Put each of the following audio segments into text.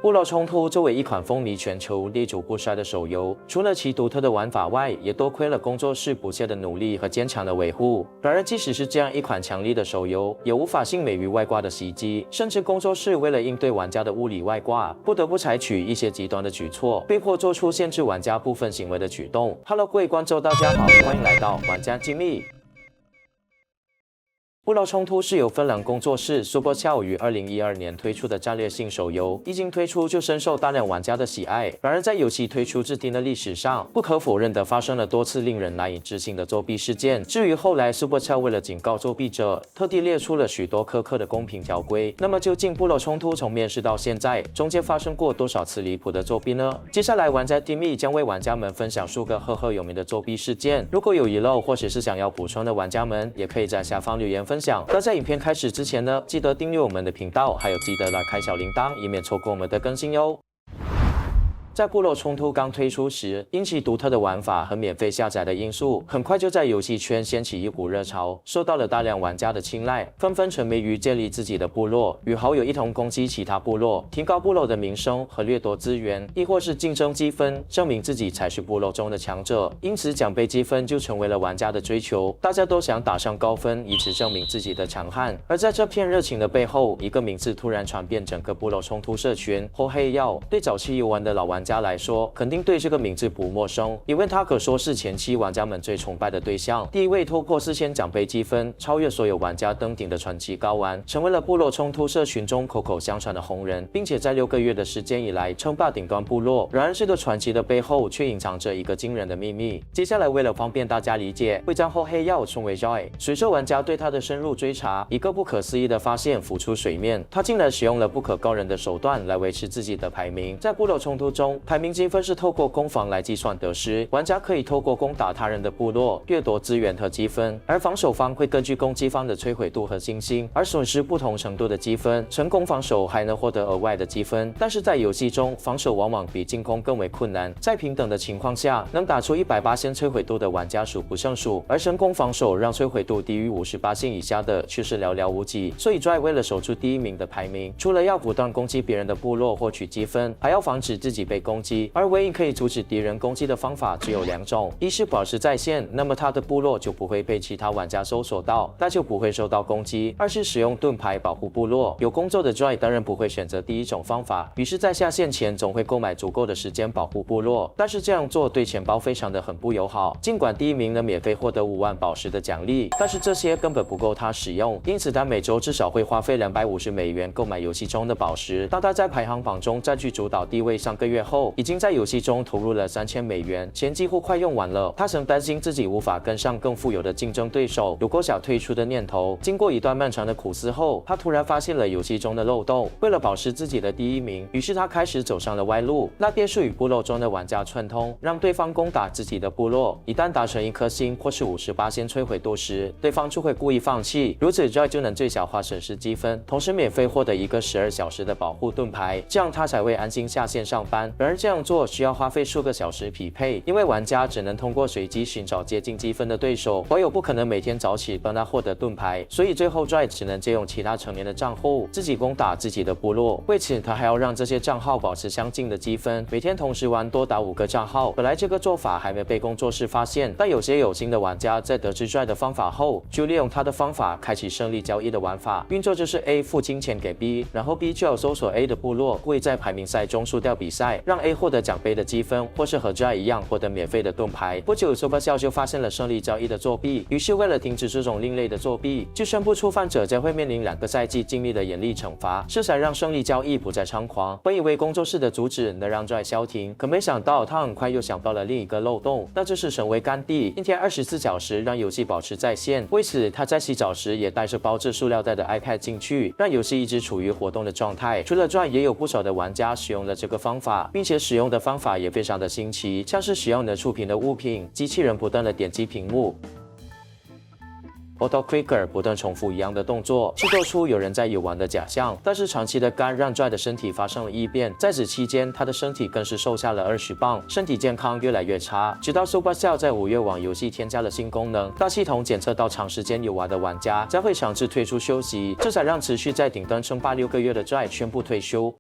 部落冲突作为一款风靡全球、历久不衰的手游，除了其独特的玩法外，也多亏了工作室不懈的努力和坚强的维护。然而，即使是这样一款强力的手游，也无法幸免于外挂的袭击，甚至工作室为了应对玩家的物理外挂，不得不采取一些极端的举措，被迫做出限制玩家部分行为的举动。Hello， 各位观众，大家好，欢迎来到玩家机密。部落冲突是由芬兰工作室 Supercell 于2012年推出的战略性手游，一经推出就深受大量玩家的喜爱。然而，在游戏推出至今的历史上，不可否认的发生了多次令人难以置信的作弊事件。至于后来 Supercell 为了警告作弊者，特地列出了许多苛刻的公平条规。那么，究竟部落冲突从面世到现在，中间发生过多少次离谱的作弊呢？接下来，玩家机密将为玩家们分享数个赫赫有名的作弊事件。如果有遗漏或者是想要补充的玩家们，也可以在下方留言分享。那在影片开始之前呢，记得订阅我们的频道，还有记得来开小铃铛，以免错过我们的更新哟。在部落冲突刚推出时，因其独特的玩法和免费下载的因素，很快就在游戏圈掀起一股热潮，受到了大量玩家的青睐，纷纷沉迷于建立自己的部落，与好友一同攻击其他部落，提高部落的名声和掠夺资源，亦或是竞争积分，证明自己才是部落中的强者。因此，奖杯积分就成为了玩家的追求，大家都想打上高分，以此证明自己的强悍。而在这片热情的背后，一个名字突然传遍整个部落冲突社群——后黑曜。对早期游玩的老玩家来说，肯定对这个名字不陌生，因为他可说是前期玩家们最崇拜的对象。第一位透过4000奖杯积分超越所有玩家登顶的传奇高玩，成为了部落冲突社群中口口相传的红人，并且在6个月的时间以来称霸顶端部落。然而，这个传奇的背后却隐藏着一个惊人的秘密。接下来，为了方便大家理解，会将后黑曜称为 Joy。随着玩家对他的深入追查，一个不可思议的发现浮出水面：他竟然使用了不可告人的手段来维持自己的排名。在部落冲突中，排名积分是透过攻防来计算得失，玩家可以透过攻打他人的部落掠夺资源和积分，而防守方会根据攻击方的摧毁度和星星而损失不同程度的积分。成功防守还能获得额外的积分，但是在游戏中，防守往往比进攻更为困难。在平等的情况下，能打出100%摧毁度的玩家数不胜数，而成功防守让摧毁度低于50%以下的却是寥寥无几。所以 Joy 为了守住第1名的排名，除了要不断攻击别人的部落获取积分，还要防止自己被攻击。而唯一可以阻止敌人攻击的方法只有2种：一是保持在线，那么他的部落就不会被其他玩家搜索到，那就不会受到攻击；二是使用盾牌保护部落。有工作的 Joy 当然不会选择第一种方法，于是在下线前总会购买足够的时间保护部落。但是这样做对钱包非常的很不友好，尽管第1名能免费获得5万宝石的奖励，但是这些根本不够他使用，因此他每周至少会花费$250购买游戏中的宝石。当他在排行榜中占据主导地位上个月后，已经在游戏中投入了$3000，钱几乎快用完了。他曾担心自己无法跟上更富有的竞争对手，有过想退出的念头。经过一段漫长的苦思后，他突然发现了游戏中的漏洞。为了保持自己的第1名，于是他开始走上了歪路。那便是与部落中的玩家串通，让对方攻打自己的部落。一旦达成1颗星或是50%摧毁度时，对方就会故意放弃，如此 Joy 就能最小化损失积分，同时免费获得一个12小时的保护盾牌，这样他才会安心下线上班。然而这样做需要花费数个小时匹配，因为玩家只能通过随机寻找接近积分的对手，网友不可能每天早起帮他获得盾牌，所以最后 Joy 只能借用其他成员的账户自己攻打自己的部落。为此，他还要让这些账号保持相近的积分，每天同时玩多达5个账号。本来这个做法还没被工作室发现，但有些有心的玩家在得知 Joy 的方法后，就利用他的方法开启胜利交易的玩法。运作就是 A 付金钱给 B， 然后 B 就要搜索 A 的部落，故意在排名赛中输掉比赛，让 A 获得奖杯的积分，或是和 Joy 一样获得免费的盾牌。不久 Supercell 就发现了胜利交易的作弊，于是为了停止这种另类的作弊，就宣布触犯者将会面临2个赛季经历的严厉惩罚，这才让胜利交易不再猖狂。本以为工作室的阻止能让 Joy 消停，可没想到他很快又想到了另一个漏洞，那就是成为甘地，一天24小时让游戏保持在线。为此，他在洗澡时也带着包着塑料袋的 iPad 进去，让游戏一直处于活动的状态。除了 Joy， 也有不少的玩家使用了这个方法，并且使用的方法也非常的新奇，像是使用能触屏的物品，机器人不断的点击屏幕。Auto Clicker 不断重复一样的动作，制作出有人在游玩的假象。但是长期的干让 Joy 的身体发生了异变，在此期间，他的身体更是瘦下了20磅，身体健康越来越差。直到 Supercell 在5月往游戏添加了新功能，大系统检测到长时间游玩的玩家将会强制退出休息，这才让持续在顶端称霸6个月的 Joy 宣布退休。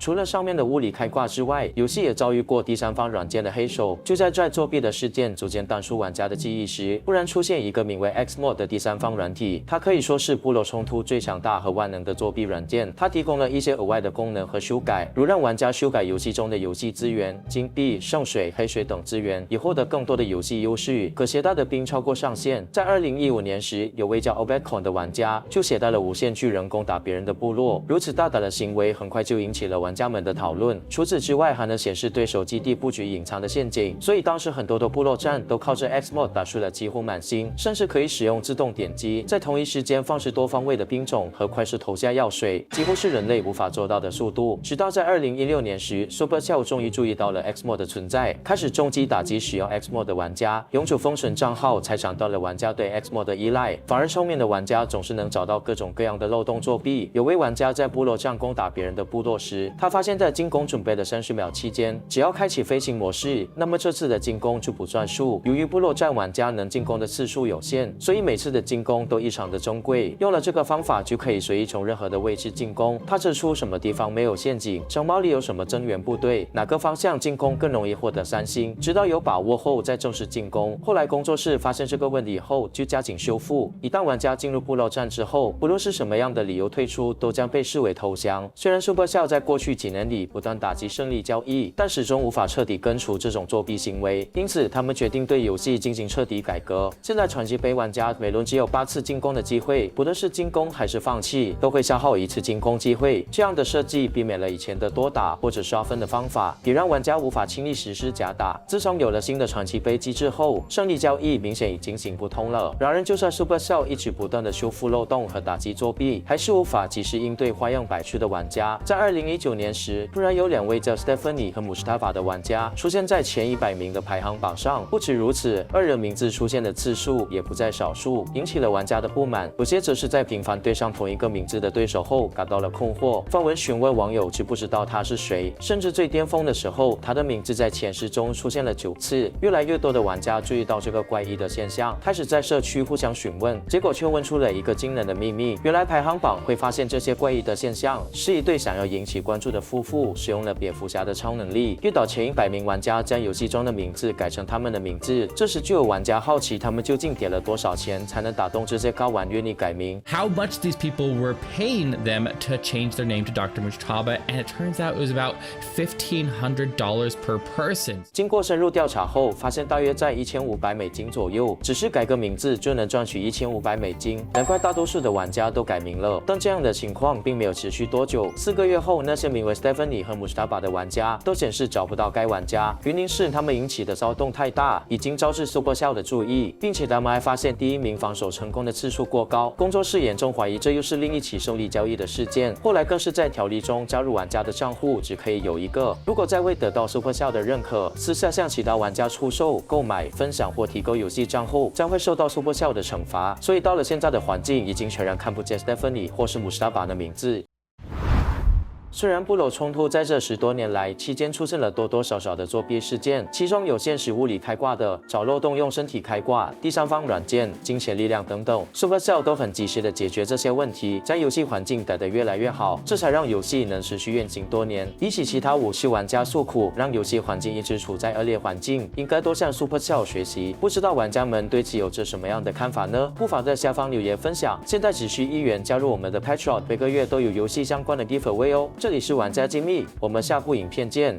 除了上面的物理开挂之外，游戏也遭遇过第三方软件的黑手。就在作弊的事件逐渐淡出玩家的记忆时，忽然出现一个名为 Xmod 的第三方软体，它可以说是部落冲突最强大和万能的作弊软件。它提供了一些额外的功能和修改，如让玩家修改游戏中的游戏资源、金币、圣水、黑水等资源，以获得更多的游戏优势。可携带的兵超过上限。在2015年时，有位叫 Obedcon 的玩家就携带了无限巨人攻打别人的部落，如此大胆的行为很快就引起了玩家们的讨论。除此之外，还能显示对手基地布局隐藏的陷阱，所以当时很多的部落战都靠着 Xmod 打出了几乎满星，甚至可以使用自动点击，在同一时间放置多方位的兵种和快速投下药水，几乎是人类无法做到的速度。直到在2016年时 ，Supercell 终于注意到了 Xmod 的存在，开始重击打击使用 Xmod 的玩家，永久封存账号，才抢到了玩家对 Xmod 的依赖。反而聪明的玩家总是能找到各种各样的漏洞作弊。有位玩家在部落战攻打别人的部落时，他发现在进攻准备的30秒期间，只要开启飞行模式，那么这次的进攻就不算数。由于部落战玩家能进攻的次数有限，所以每次的进攻都异常的珍贵。用了这个方法，就可以随意从任何的位置进攻，探测出什么地方没有陷阱，城堡里有什么增援部队，哪个方向进攻更容易获得3星，直到有把握后再正式进攻。后来工作室发现这个问题后，就加紧修复。一旦玩家进入部落战之后，不论是什么样的理由退出，都将被视为投降。虽然 Supercell 在过去几年里不断打击胜利交易，但始终无法彻底根除这种作弊行为，因此他们决定对游戏进行彻底改革。现在传奇杯玩家每轮只有8次进攻的机会，不论是进攻还是放弃，都会消耗1次进攻机会。这样的设计避免了以前的多打或者刷分的方法，也让玩家无法轻易实施假打。自从有了新的传奇杯机制后，胜利交易明显已经行不通了。然而，就算 Supercell 一直不断的修复漏洞和打击作弊，还是无法及时应对花样百出的玩家。在2019年时，突然有2位叫 Stephanie 和 Mustafa 的玩家出现在前100名的排行榜上。不止如此，2人名字出现的次数也不在少数，引起了玩家的不满。有些则是在频繁对上同一个名字的对手后感到了困惑，发文询问网友知不知道他是谁。甚至最巅峰的时候，他的名字在前10中出现了9次。越来越多的玩家注意到这个怪异的现象，开始在社区互相询问，结果却问出了一个惊人的秘密。原来排行榜会发现这些怪异的现象，是一对想要引起关注的夫妇使用了蝙蝠侠的超能力，诱导前100名玩家将游戏中的名字改成他们的名字。这时就有玩家好奇，他们究竟给了多少钱才能打动这些高玩愿意改名。 How much these people were paying them to change their name to Dr. Mujtaba, and it turns out it was about $1,500 per person. 经过深入调查后，发现大约在$1500左右，只是改个名字就能赚取$1500，难怪大多数的玩家都改名了。但这样的情况并没有持续多久，4个月后，那些名为 Stephanie 和 Mustafa 的玩家都显示找不到该玩家，原因是他们引起的骚动太大，已经招致 Supercell 的注意，并且他们还发现第1名防守成功的次数过高。工作室严重怀疑这又是另一起胜利交易的事件，后来更是在条例中加入玩家的账户只可以有1个，如果再未得到 Supercell 的认可，私下向其他玩家出售、购买、分享或提供游戏账户，将会受到 Supercell 的惩罚。所以到了现在的环境，已经全然看不见 Stephanie 或是 Mustafa 的名字。虽然部落冲突在这10多年来期间出现了多多少少的作弊事件，其中有现实物理开挂的、找漏洞用身体开挂、第三方软件、金钱力量等等 ，Supercell 都很及时的解决这些问题，将游戏环境改得越来越好，这才让游戏能持续运行多年。比起其他武器玩家诉苦，让游戏环境一直处在恶劣环境，应该多向 Supercell 学习。不知道玩家们对此有着什么样的看法呢？不妨在下方留言分享。现在只需1元加入我们的 Patreon，每个月都有游戏相关的 giveaway 哦。这里是玩家机密，我们下部影片见。